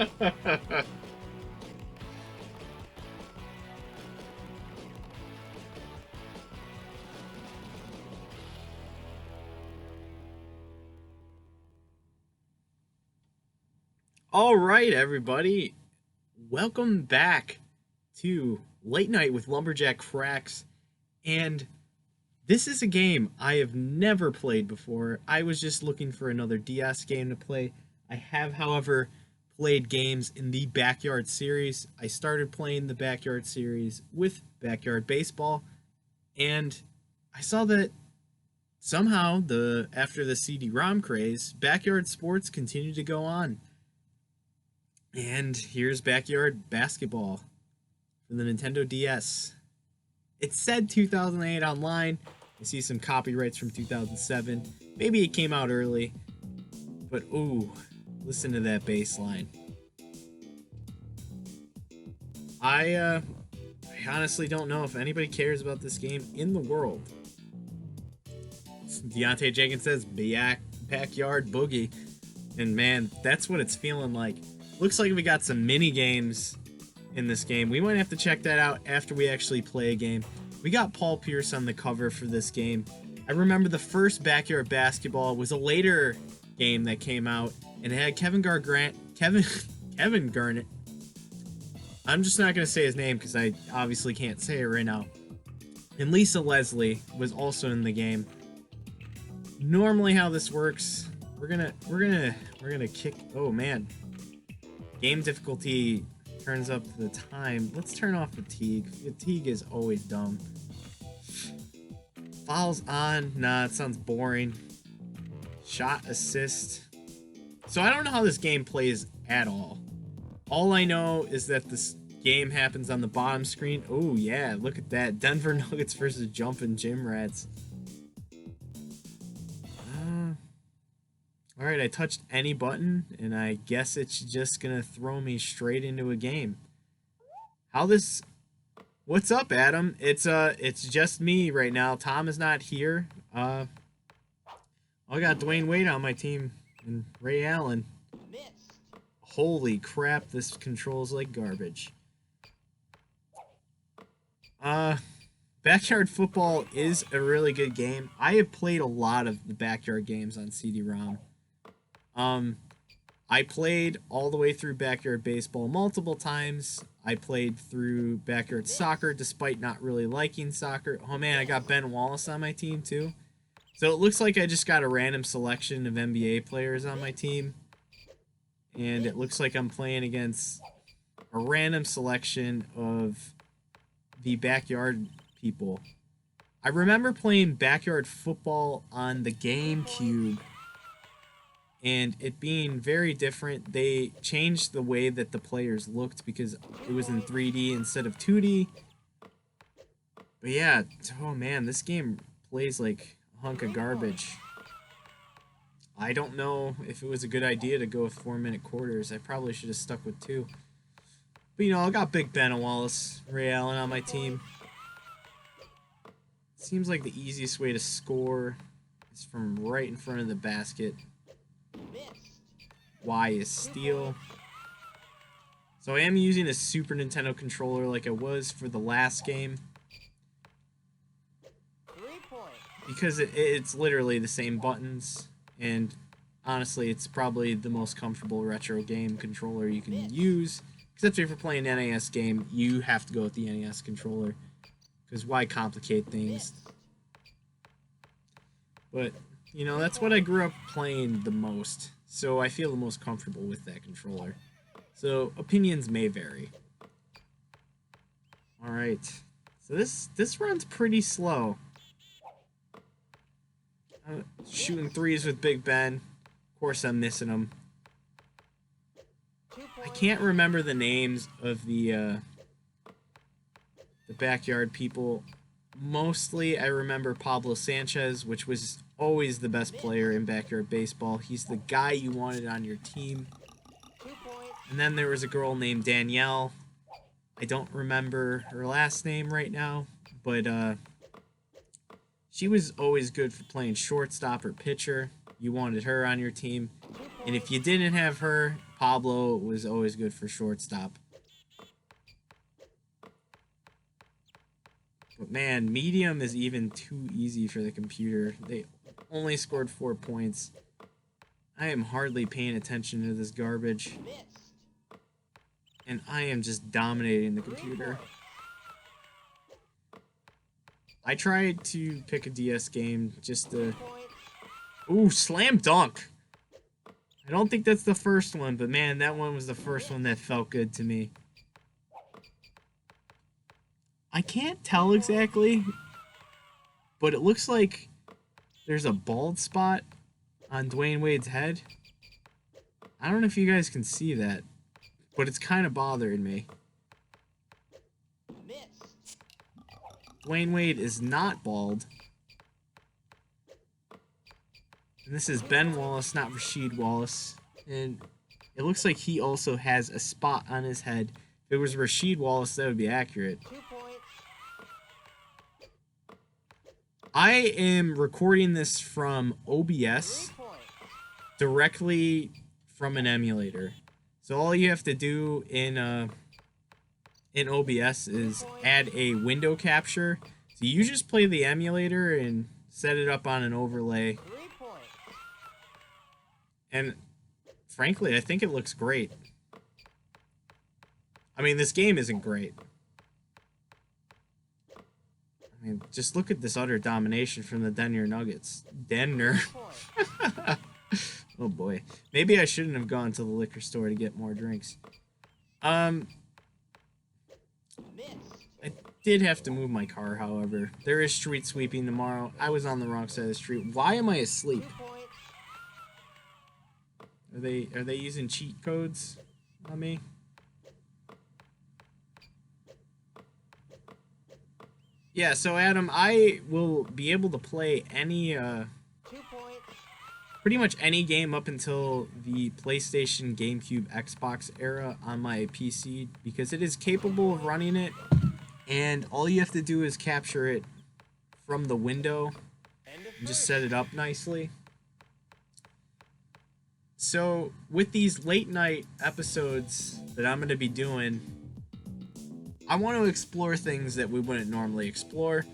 All right, everybody. Welcome back to Late Night with Lumberjack Cracks. And this is a game I have never played before. I was just looking for another DS game to play. I have, however, played games in the Backyard series. I started playing the Backyard series with Backyard Baseball, and I saw that somehow the after the CD-ROM craze, Backyard Sports continued to go on. And here's Backyard Basketball for the Nintendo DS. It said 2008 online. I see some copyrights from 2007. Maybe it came out early. But ooh, listen to that bass line. I honestly don't know if anybody cares about this game in the world. Deontay Jenkins says Backyard Boogie. And man, that's what it's feeling like. Looks like we got some mini games in this game. We might have to check that out after we actually play a game. We got Paul Pierce on the cover for this game. I remember the first Backyard Basketball was a later game that came out, and it had Kevin Garnett. I'm just not gonna say his name because I obviously can't say it right now. And Lisa Leslie was also in the game. Normally, how this works, we're gonna kick. Oh man. Game difficulty turns up the time. Let's turn off fatigue. Fatigue is always dumb. Fouls on. Nah, it sounds boring. Shot assist. So I don't know how this game plays at all. All I know is that this game happens on the bottom screen. Oh yeah, look at that. Denver Nuggets versus Jumpin' Gym Rats. Alright, I touched any button, and I guess it's just gonna throw me straight into a game. What's up, Adam? It's just me right now. Tom is not here. I got Dwayne Wade on my team, and Ray Allen. Holy crap, this controls like garbage. Backyard Football is a really good game. I have played a lot of the Backyard games on CD-ROM. I played all the way through Backyard Baseball multiple times. I played through Backyard Soccer despite not really liking soccer. Oh man, I got Ben Wallace on my team too. So it looks like I just got a random selection of NBA players on my team. And it looks like I'm playing against a random selection of the Backyard people. I remember playing Backyard Football on the GameCube and it being very different. They changed the way that the players looked because it was in 3D instead of 2D. But yeah, oh man, this game plays like a hunk of garbage. I don't know if it was a good idea to go with 4-minute quarters. I probably should have stuck with 2. But you know, I got Big Ben Wallace, Ray Allen on my team. Seems like the easiest way to score is from right in front of the basket. Y is steal. So I am using a Super Nintendo controller like I was for the last game. Because it's literally the same buttons. And honestly, it's probably the most comfortable retro game controller you can use. Except if you're playing an NES game, you have to go with the NES controller. Because why complicate things? But, you know, that's what I grew up playing the most. So I feel the most comfortable with that controller. So opinions may vary. Alright. So this runs pretty slow. Shooting threes with Big Ben. Of course I'm missing them. I can't remember the names of the Backyard people. Mostly I remember Pablo Sanchez, which was always the best player in Backyard Baseball. He's the guy you wanted on your team. And then there was a girl named Danielle. I don't remember her last name right now, but she was always good for playing shortstop or pitcher. You wanted her on your team. And if you didn't have her, Pablo was always good for shortstop. But man, medium is even too easy for the computer. They only scored 4 points. I am hardly paying attention to this garbage. And I am just dominating the computer. I tried to pick a DS game just to... Ooh, slam dunk! I don't think that's the first one, but man, that one was the first one that felt good to me. I can't tell exactly, but it looks like there's a bald spot on Dwayne Wade's head. I don't know if you guys can see that, but it's kind of bothering me. Dwayne Wade is not bald. And this is Ben Wallace, not Rasheed Wallace. And it looks like he also has a spot on his head. If it was Rasheed Wallace, that would be accurate. I am recording this from OBS directly from an emulator. So all you have to do in OBS is add a window capture. So you just play the emulator and set it up on an overlay. And frankly, I think it looks great. I mean, this game isn't great. I mean, just look at this utter domination from the Denver Nuggets. Denver. Oh boy. Maybe I shouldn't have gone to the liquor store to get more drinks. I did have to move my car, however. There is street sweeping tomorrow. I was on the wrong side of the street. Why am I asleep? Are they using cheat codes on me? Yeah, so Adam, I will be able to play any pretty much any game up until the PlayStation, GameCube, Xbox era on my PC because it is capable of running it, and all you have to do is capture it from the window and just set it up nicely. So, with these late night episodes that I'm going to be doing, I want to explore things that we wouldn't normally explore.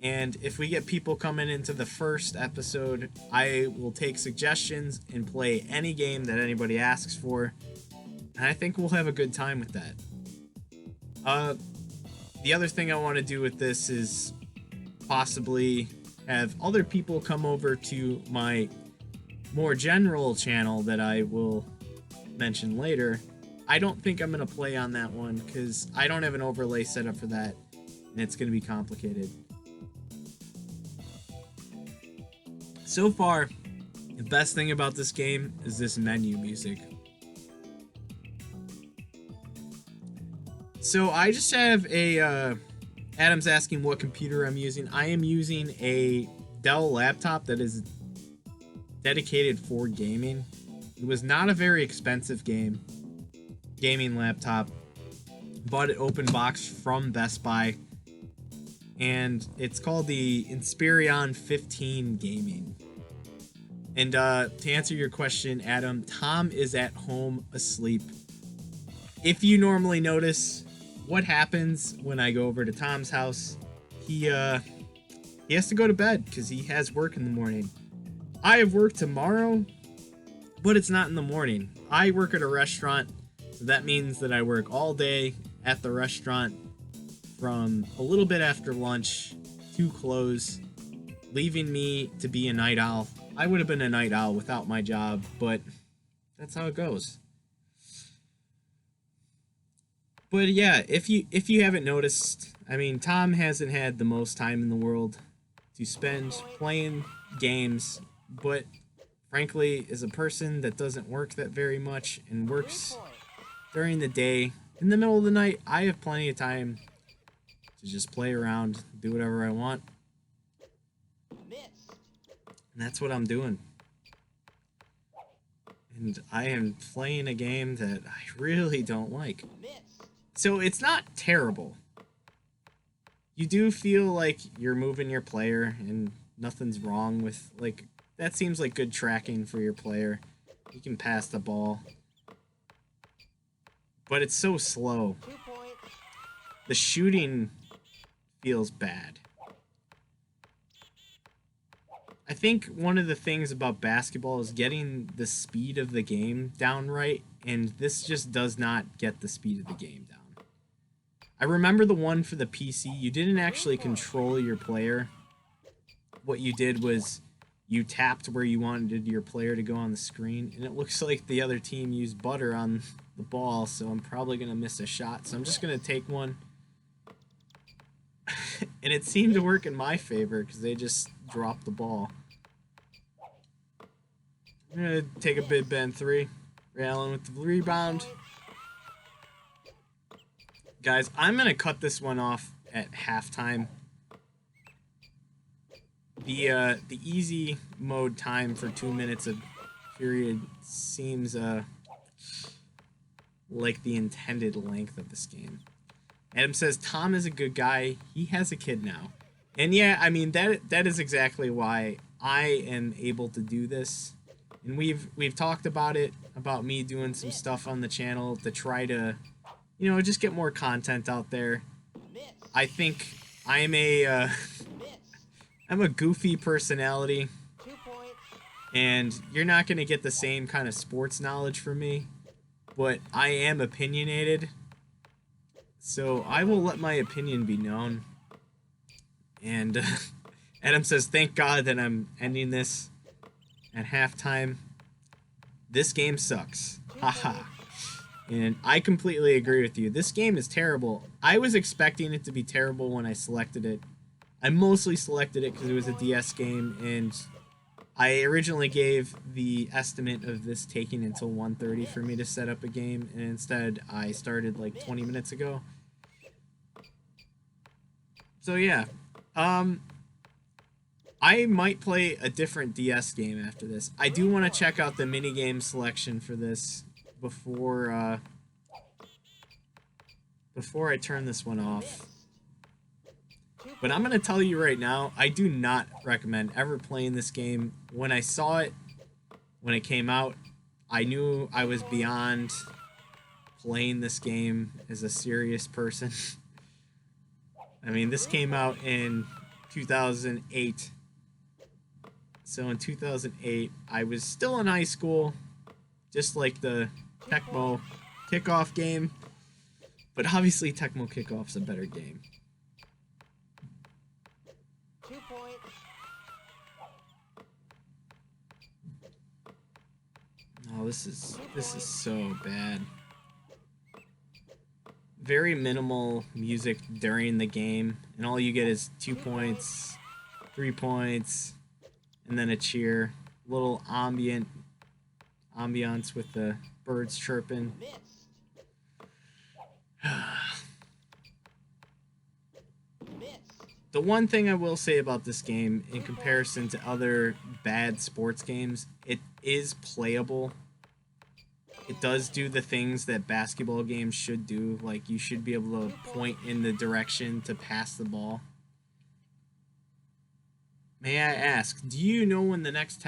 And if we get people coming into the first episode, I will take suggestions and play any game that anybody asks for. And I think we'll have a good time with that. The other thing I want to do with this is possibly have other people come over to my more general channel that I will mention later. I don't think I'm going to play on that one because I don't have an overlay set up for that, and it's going to be complicated. So far, the best thing about this game is this menu music. So I just have a, Adam's asking what computer I'm using. I am using a Dell laptop that is dedicated for gaming. It was not a very expensive gaming laptop. Bought it open box from Best Buy, and it's called the Inspiron 15 Gaming. And to answer your question, Adam, Tom is at home asleep. If you normally notice what happens when I go over to Tom's house, he has to go to bed because he has work in the morning. I have work tomorrow, but it's not in the morning. I work at a restaurant, so that means that I work all day at the restaurant from a little bit after lunch to close, leaving me to be a night owl. I would have been a night owl without my job, but that's how it goes. But yeah, if you haven't noticed, I mean, Tom hasn't had the most time in the world to spend playing games, but frankly, as a person that doesn't work that very much and works during the day, in the middle of the night, I have plenty of time to just play around, do whatever I want. And that's what I'm doing. And I am playing a game that I really don't like. So it's not terrible. You do feel like you're moving your player and nothing's wrong with, like, that seems like good tracking for your player. You can pass the ball. but it's so slow. The shooting feels bad. I think one of the things about basketball is getting the speed of the game down right, and this just does not get the speed of the game down. I remember the one for the PC, you didn't actually control your player. What you did was you tapped where you wanted your player to go on the screen, and it looks like the other team used butter on the ball, so I'm probably going to miss a shot. So I'm just going to take one. And it seemed to work in my favor because they just dropped the ball. I'm going to take a big bend three. Ray Allen with the rebound. Guys, I'm going to cut this one off at halftime. The easy mode time for 2 minutes of period seems like the intended length of this game. Adam says Tom is a good guy. He has a kid now. And yeah, I mean that is exactly why I am able to do this. And we've talked about it, about me doing some stuff on the channel to try to, you know, just get more content out there. I think I'm I'm a goofy personality, and you're not going to get the same kind of sports knowledge from me, but I am opinionated, so I will let my opinion be known. And Adam says, thank God that I'm ending this at halftime. This game sucks. Haha. And I completely agree with you. This game is terrible. I was expecting it to be terrible when I selected it. I mostly selected it because it was a DS game, and I originally gave the estimate of this taking until 1:30 for me to set up a game, and instead I started like 20 minutes ago. So yeah, I might play a different DS game after this. I do want to check out the minigame selection for this before I turn this one off. But I'm going to tell you right now, I do not recommend ever playing this game. When I saw it, when it came out, I knew I was beyond playing this game as a serious person. I mean, this came out in 2008. So in 2008, I was still in high school, just like the Tecmo Kickoff game. But obviously, Tecmo Kickoff's a better game. Oh, this is so bad. Very minimal music during the game, and all you get is 2 points, 3 points, and then a cheer. Little ambiance with the birds chirping. The one thing I will say about this game, in comparison to other bad sports games, it is playable. It does do the things that basketball games should do, like you should be able to point in the direction to pass the ball. May I ask, do you know when the next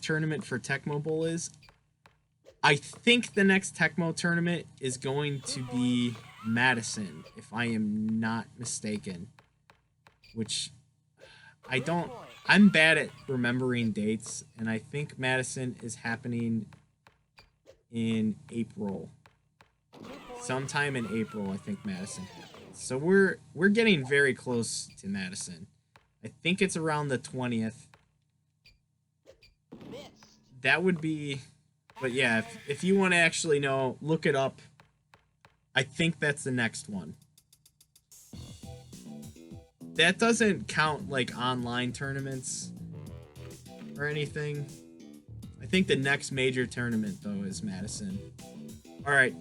tournament for Tecmo Bowl is? I think the next Tecmo tournament is going to be Madison, if I am not mistaken. Which I'm bad at remembering dates, and I think Madison is happening in April. Sometime in April, I think Madison happens. So we're getting very close to Madison. I think it's around the 20th. That would be, but yeah, if you want to actually know, look it up. I think that's the next one. That doesn't count like online tournaments or anything. I think the next major tournament, though, is Madison. Alright.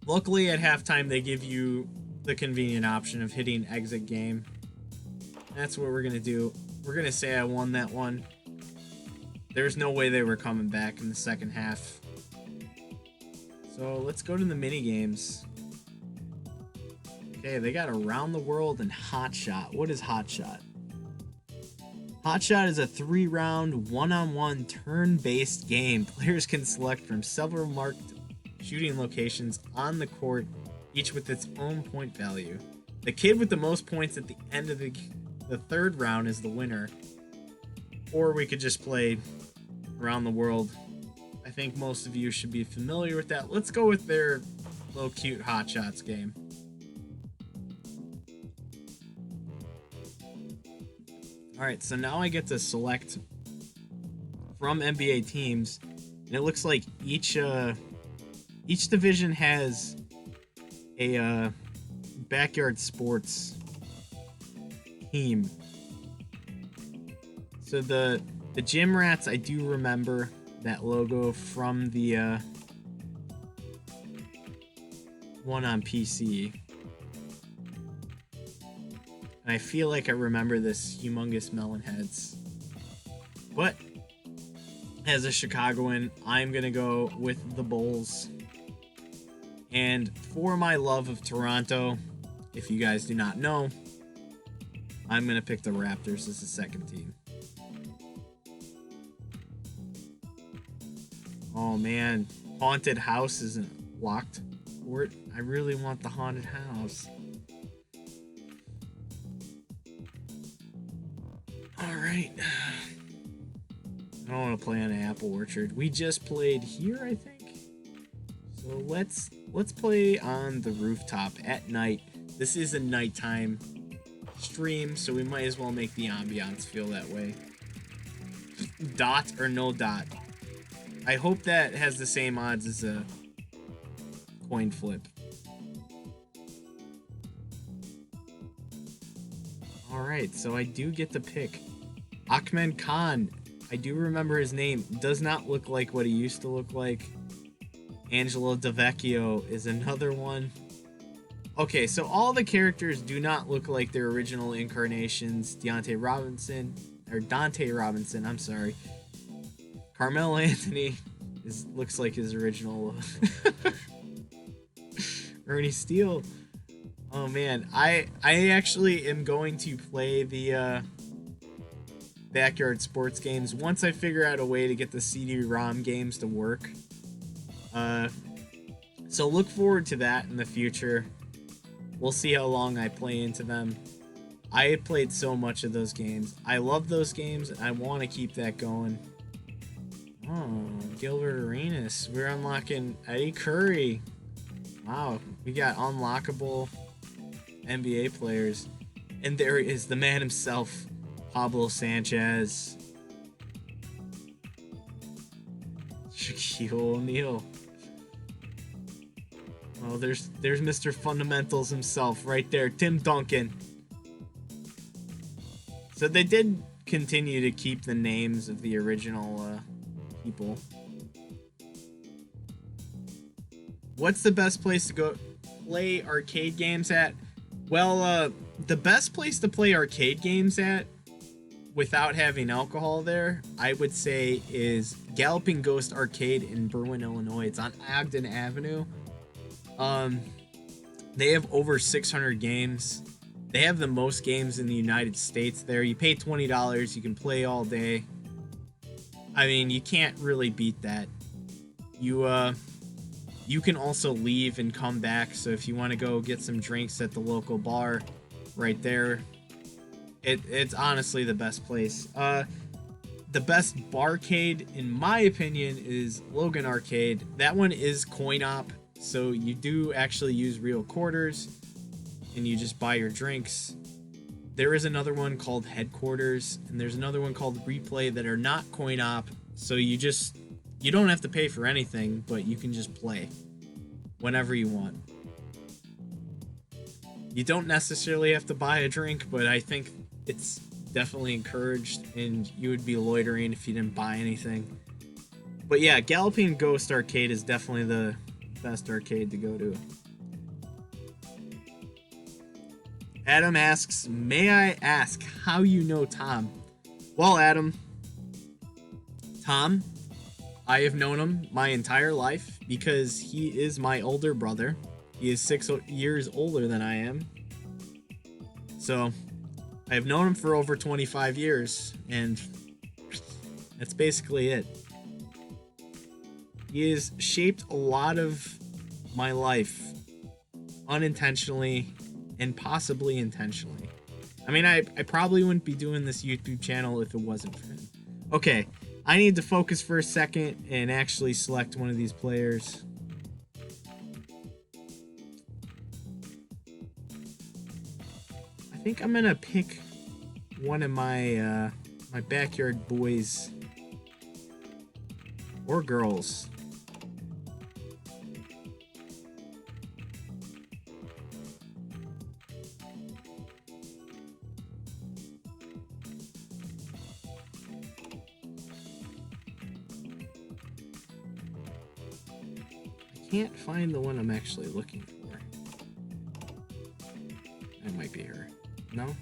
Luckily, at halftime, they give you the convenient option of hitting exit game. That's what we're going to do. We're going to say I won that one. There's no way they were coming back in the second half. So let's go to the mini games. Okay, they got Around the World and Hotshot. What is Hotshot? Hotshot is a 3-round, one-on-one, turn-based game. Players can select from several marked shooting locations on the court, each with its own point value. The kid with the most points at the end of the third round is the winner. Or we could just play around the world. I think most of you should be familiar with that. Let's go with their little cute Hotshots game. Alright, so now I get to select from NBA teams, and it looks like each division has a backyard sports team. So the Gym Rats, I do remember that logo from the one on PC. And I feel like I remember this humongous melon heads. But as a Chicagoan, I'm going to go with the Bulls. And for my love of Toronto, if you guys do not know, I'm going to pick the Raptors as the second team. Oh man, haunted house isn't locked for it. I really want the haunted house. Alright. I don't want to play on an apple orchard. We just played here, I think. So let's play on the rooftop at night. This is a nighttime stream, so we might as well make the ambiance feel that way. Dot or no dot. I hope that has the same odds as a coin flip. Alright, so I do get to pick Ahmed Khan. I do remember his name. Does not look like what he used to look like. Angelo Davecchio is another one. Okay, so all the characters do not look like their original incarnations. Dante Robinson, I'm sorry. Carmelo Anthony looks like his original. Ernie Steele. Oh man, I actually am going to play the backyard sports games once I figure out a way to get the CD-ROM games to work. So look forward to that in the future. We'll see how long I play into them. I played so much of those games. I love those games, and I want to keep that going. Oh, Gilbert Arenas. We're unlocking Eddie Curry. Wow, we got unlockable NBA players. And there is the man himself, Pablo Sanchez. Shaquille O'Neal. Oh, there's Mr. Fundamentals himself right there, Tim Duncan. So they did continue to keep the names of the original people. What's the best place to go play arcade games at? Well, the best place to play arcade games at without having alcohol there, I would say, is Galloping Ghost Arcade in Berwyn, Illinois. It's on Ogden Avenue. They have over 600 games. They have the most games in the United States there. You pay $20, you can play all day. I mean, you can't really beat that. You can also leave and come back, so if you want to go get some drinks at the local bar right there, it's honestly the best place. The best barcade, in my opinion, is Logan Arcade. That one is coin op, so you do actually use real quarters, and you just buy your drinks. There is another one called Headquarters, and there's another one called Replay that are not coin op, so you don't have to pay for anything, but you can just play whenever you want. You don't necessarily have to buy a drink, but I think it's definitely encouraged, and you would be loitering if you didn't buy anything. But yeah, Galloping Ghost Arcade is definitely the best arcade to go to. Adam asks, may I ask how you know Tom? Well, Adam, Tom, I have known him my entire life because he is my older brother. He is 6 years older than I am. So I have known him for over 25 years, and that's basically it. He has shaped a lot of my life unintentionally and possibly intentionally. I mean, I probably wouldn't be doing this YouTube channel if it wasn't for him. Okay, I need to focus for a second and actually select one of these players. I think I'm gonna pick one of my my backyard boys or girls. I can't find the one I'm actually looking for. That might be her. No?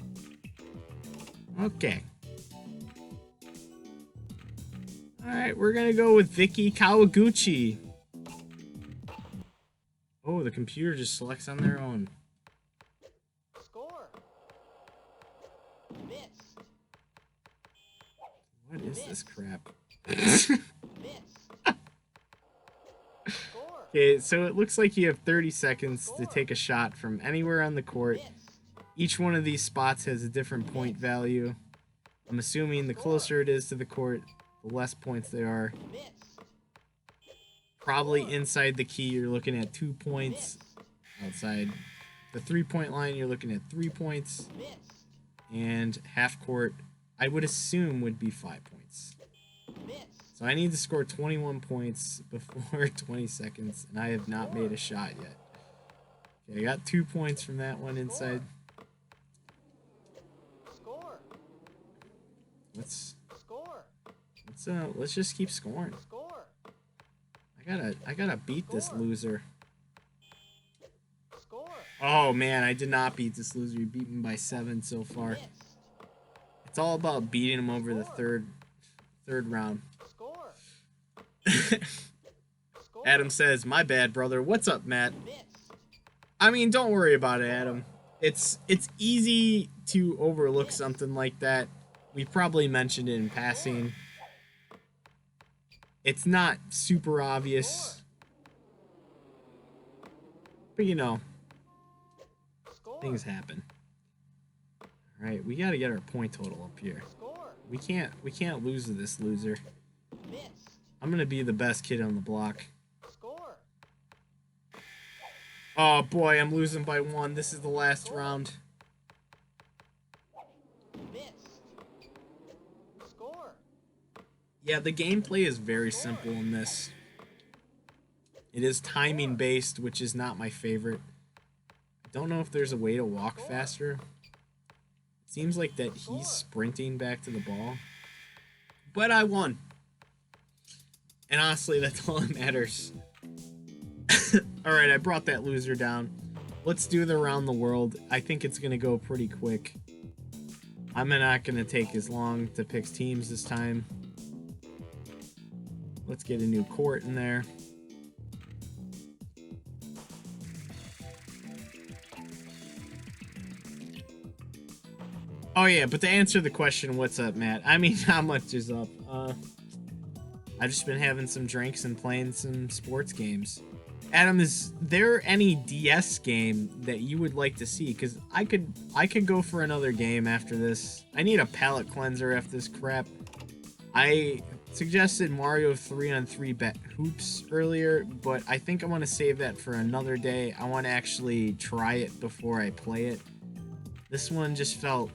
Okay. Alright, we're gonna go with Vicky Kawaguchi. Oh, the computer just selects on their own. Score. Missed. What is this crap? Missed. Score. Okay, so it looks like you have 30 seconds to take a shot from anywhere on the court. Missed. Each one of these spots has a different point value. I'm assuming the closer it is to the court, the less points there are. Missed. Probably inside the key, you're looking at 2 points. Outside the 3-point line, you're looking at 3 points. Missed. And half court, I would assume, would be 5 points. Missed. So I need to score 21 points before 20 seconds, and I have not made a shot yet. Okay, I got 2 points from that one inside. Score. Let's Score. let's just keep scoring. Score. I gotta beat this loser. Score. Oh man, I did not beat this loser. You beat me by 7 so far. Missed. It's all about beating him over the third round. Score. Score. Adam says, "My bad, brother. What's up, Matt?" Missed. I mean, don't worry about it, Adam. It's easy to overlook something like that. We probably mentioned it in passing. It's not super obvious. But you know, Score. things happen. Alright, we gotta get our point total up here. Score. We can't lose to this loser. Missed. I'm gonna be the best kid on the block. Score. Oh boy, I'm losing by 1. This is the last round. Missed. Score. Yeah, the gameplay is very simple in this. It is timing based, which is not my favorite. I don't know if there's a way to walk faster. It seems like that he's sprinting back to the ball. But I won. And honestly, that's all that matters. Alright, I brought that loser down. Let's do the around the world. I think it's going to go pretty quick. I'm not going to take as long to pick teams this time. Let's get a new court in there. Oh yeah, but to answer the question, what's up, Matt? I mean, how much is up? I've just been having some drinks and playing some sports games. Adam, is there any DS game that you would like to see? Because I could go for another game after this. I need a palate cleanser after this crap. I suggested Mario 3-on-3 hoops earlier, but I think I want to save that for another day. I want to actually try it before I play it. This one just felt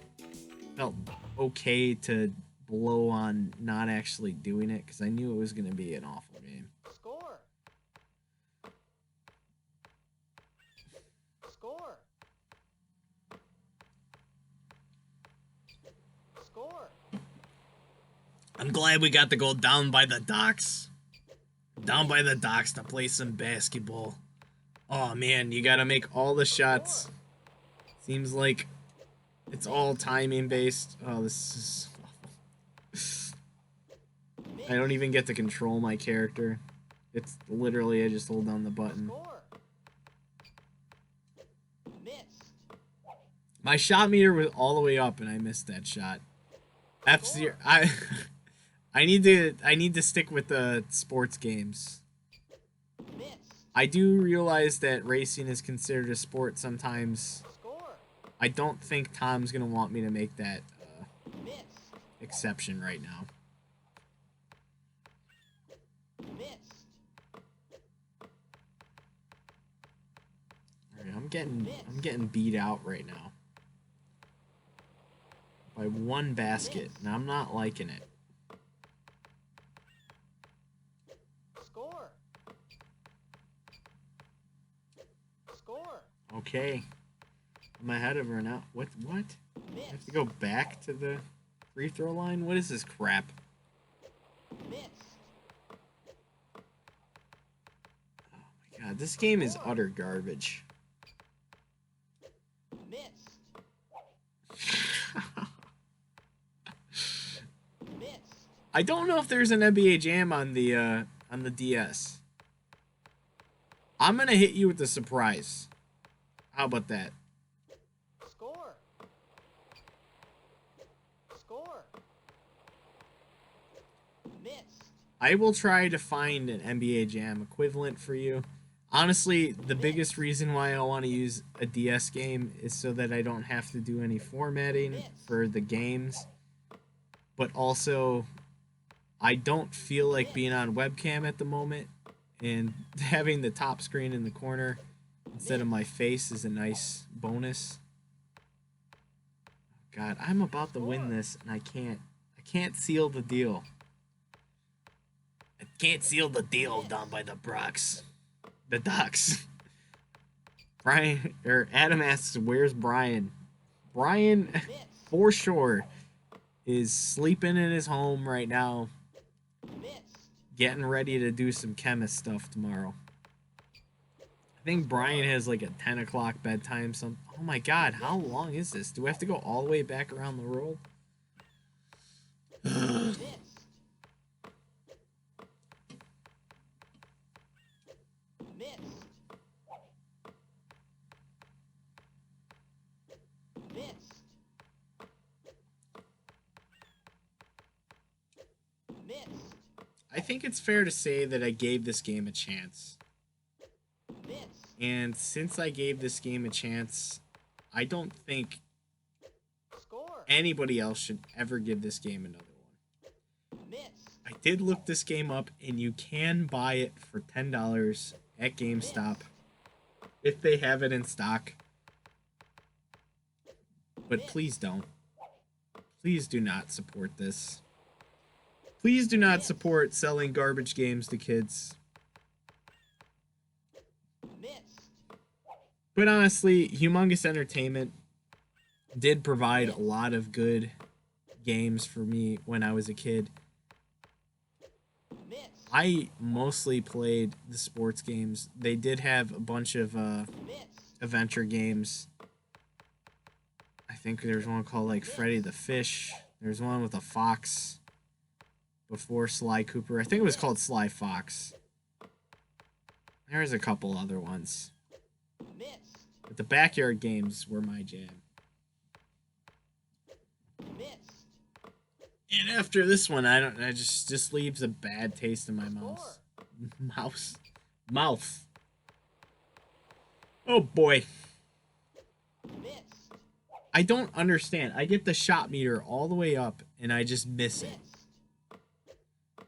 okay to blow on not actually doing it because I knew it was going to be an awful game. Score. Score. Score. I'm glad we got to go down by the docks. Down by the docks to play some basketball. Oh man, you gotta make all the shots. Seems like it's all timing based. Oh, this is awful. I don't even get to control my character. It's literally I just hold down the button. Score. Missed. My shot meter was all the way up and I missed that shot. F0. I need to stick with the sports games. I do realize that racing is considered a sport sometimes. Score. I don't think Tom's going to want me to make that Missed. exception right now. Missed. All right, I'm getting beat out right now by one basket, and I'm not liking it. Score. Score. Okay. I'm ahead of her now. What? I have Missed. to go back to the free throw line? What is this crap? Missed. Oh my god, this game is utter garbage. Missed. Missed. I don't know if there's an NBA Jam on the DS. I'm gonna hit you with a surprise. How about that? Score. Score. Missed. I will try to find an NBA Jam equivalent for you. Honestly, the biggest reason why I want to use a DS game is so that I don't have to do any formatting for the games. But also, I don't feel like being on webcam at the moment, and having the top screen in the corner instead of my face is a nice bonus. God, I'm about to win this, and I can't seal the deal. I can't seal the deal down by the Ducks. The Ducks. Brian or Adam asks, "Where's Brian?" Brian, for sure, is sleeping in his home right now, Missed. getting ready to do some chemist stuff tomorrow. I think Brian has like a 10 o'clock bedtime. Oh my god, how long is this? Do we have to go all the way back around the world? Missed. Missed. Missed. Missed. I think it's fair to say that I gave this game a chance. Missed. And since I gave this game a chance, I don't think Score. anybody else should ever give this game another one. Missed. I did look this game up, and you can buy it for $10 at GameStop if they have it in stock. But please don't. Please do not support this. Please do not support selling garbage games to kids. Missed. But honestly, Humongous Entertainment did provide a lot of good games for me when I was a kid. Missed. I mostly played the sports games. They did have a bunch of Missed. adventure games. I think there's one called like Freddy the Fish. There's one with a fox before Sly Cooper. I think it was called Sly Fox. There's a couple other ones. Missed. But the backyard games were my jam. Missed. And after this one, I just leaves a bad taste in my mouth. Mouth. Oh boy. Missed. I don't understand. I get the shot meter all the way up and I just miss it. Missed.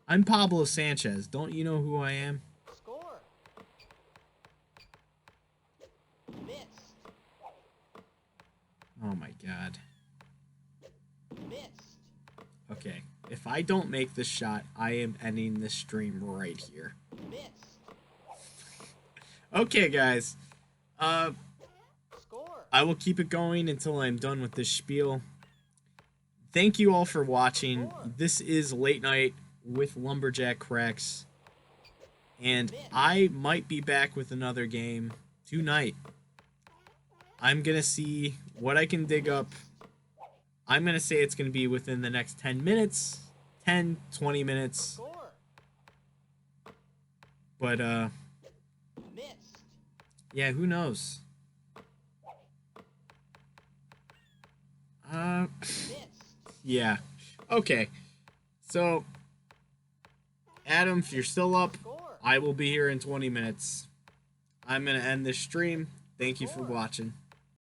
I'm Pablo Sanchez. Don't you know who I am? Score. Missed. Oh my god. Missed. Okay. If I don't make this shot, I am ending this stream right here. Missed. Okay, guys. Score. I will keep it going until I'm done with this spiel. Thank you all for watching. This is Late Night with Lumberjack Cracks. And I might be back with another game tonight. I'm going to see what I can dig up. I'm going to say it's going to be within the next 10 minutes. 10, 20 minutes. Score. But, Missed. yeah, who knows? Missed. Yeah. Okay. So, Adam, if you're still up, Score. I will be here in 20 minutes. I'm going to end this stream. Thank you for watching.